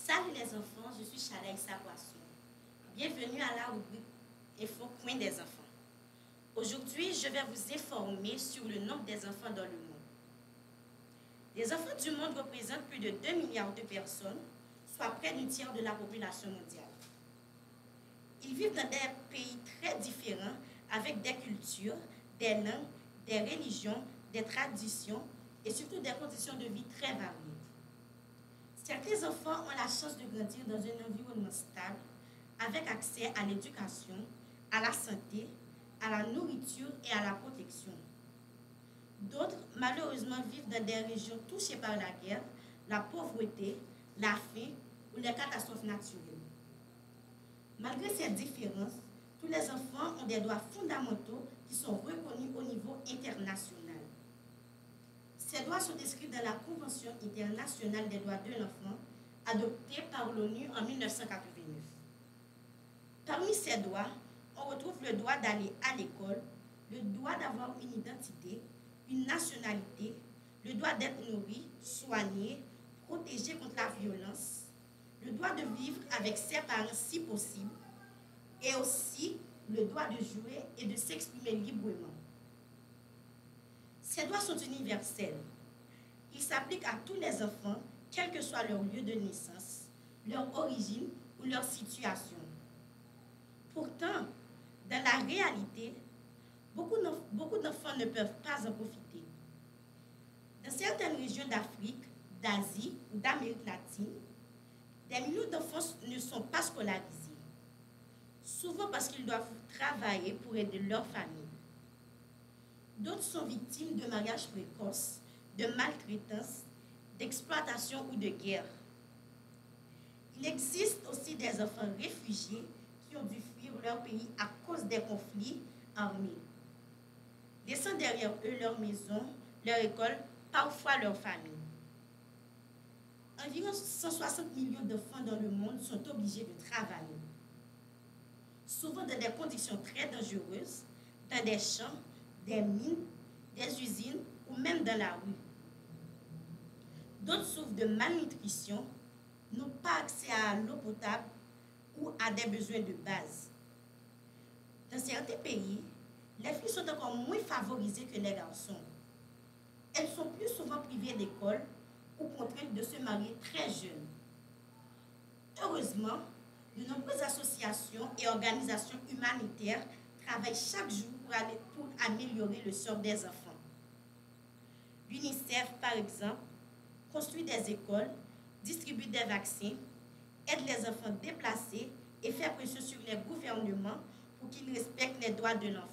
Salut les enfants, je suis Chalaïssa Boisson. Bienvenue à la rubrique Info Coin des enfants. Aujourd'hui, je vais vous informer sur le nombre des enfants dans le monde. Les enfants du monde représentent plus de 2 milliards de personnes, soit près d'un tiers de la population mondiale. Ils vivent dans des pays très différents, avec des cultures, des langues, des religions, des traditions et surtout des conditions de vie très variées. Certains enfants ont la chance de grandir dans un environnement stable, avec accès à l'éducation, à la santé, à la nourriture et à la protection. D'autres, malheureusement, vivent dans des régions touchées par la guerre, la pauvreté, la faim ou les catastrophes naturelles. Malgré ces différences, tous les enfants ont des droits fondamentaux qui sont reconnus au niveau international. Ces droits sont inscrits dans la Convention internationale des droits de l'enfant, adoptée par l'ONU en 1989. Parmi ces droits, on retrouve le droit d'aller à l'école, le droit d'avoir une identité, une nationalité, le droit d'être nourri, soigné, protégé contre la violence, le droit de vivre avec ses parents si possible, et aussi le droit de jouer et de s'exprimer librement. Ces droits sont universels. Ils s'appliquent à tous les enfants, quel que soit leur lieu de naissance, leur origine ou leur situation. Pourtant, dans la réalité, beaucoup d'enfants ne peuvent pas en profiter. Dans certaines régions d'Afrique, d'Asie ou d'Amérique latine, des millions d'enfants ne sont pas scolarisés, souvent parce qu'ils doivent travailler pour aider leur famille. D'autres sont victimes de mariages précoces, de maltraitance, d'exploitation ou de guerre. Il existe aussi des enfants réfugiés qui ont dû fuir leur pays à cause des conflits armés, laissant derrière eux leur maison, leur école, parfois leur famille. Environ 160 millions d'enfants dans le monde sont obligés de travailler, souvent dans des conditions très dangereuses, dans des champs, des mines, des usines ou même dans la rue. D'autres souffrent de malnutrition, n'ont pas accès à l'eau potable ou à des besoins de base. Dans certains pays, les filles sont encore moins favorisées que les garçons. Elles sont plus souvent privées d'école ou contraintes de se marier très jeunes. Heureusement, de nombreuses associations et organisations humanitaires travaillent chaque jour pour améliorer le sort des enfants. L'UNICEF, par exemple, construit des écoles, distribue des vaccins, aide les enfants déplacés et fait pression sur les gouvernements pour qu'ils respectent les droits de l'enfant.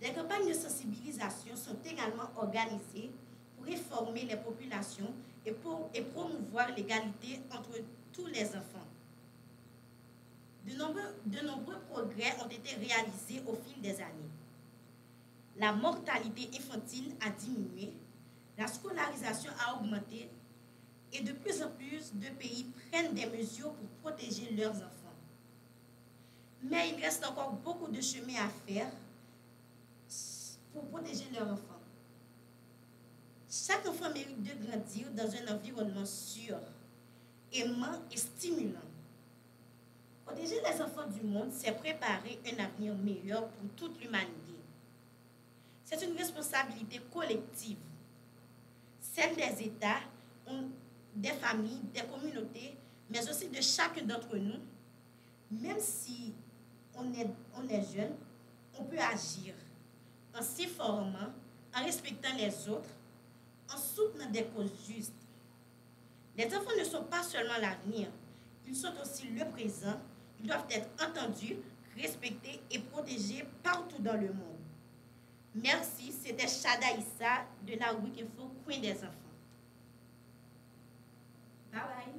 Des campagnes de sensibilisation sont également organisées pour informer les populations et promouvoir l'égalité entre tous les enfants. De nombreux progrès ont été réalisés au fil des années. La mortalité infantile a diminué, la scolarisation a augmenté et de plus en plus de pays prennent des mesures pour protéger leurs enfants. Mais il reste encore beaucoup de chemin à faire pour protéger leurs enfants. Chaque enfant mérite de grandir dans un environnement sûr, aimant et stimulant. Protéger les enfants du monde, c'est préparer un avenir meilleur pour toute l'humanité. C'est une responsabilité collective, celle des États, des familles, des communautés, mais aussi de chacun d'entre nous. Même si on est jeune, on peut agir en s'informant, en respectant les autres, en soutenant des causes justes. Les enfants ne sont pas seulement l'avenir, ils sont aussi le présent. Ils doivent être entendus, respectés et protégés partout dans le monde. Merci, c'était Chalaïssa de la rubrique Info Coin des enfants. Bye bye.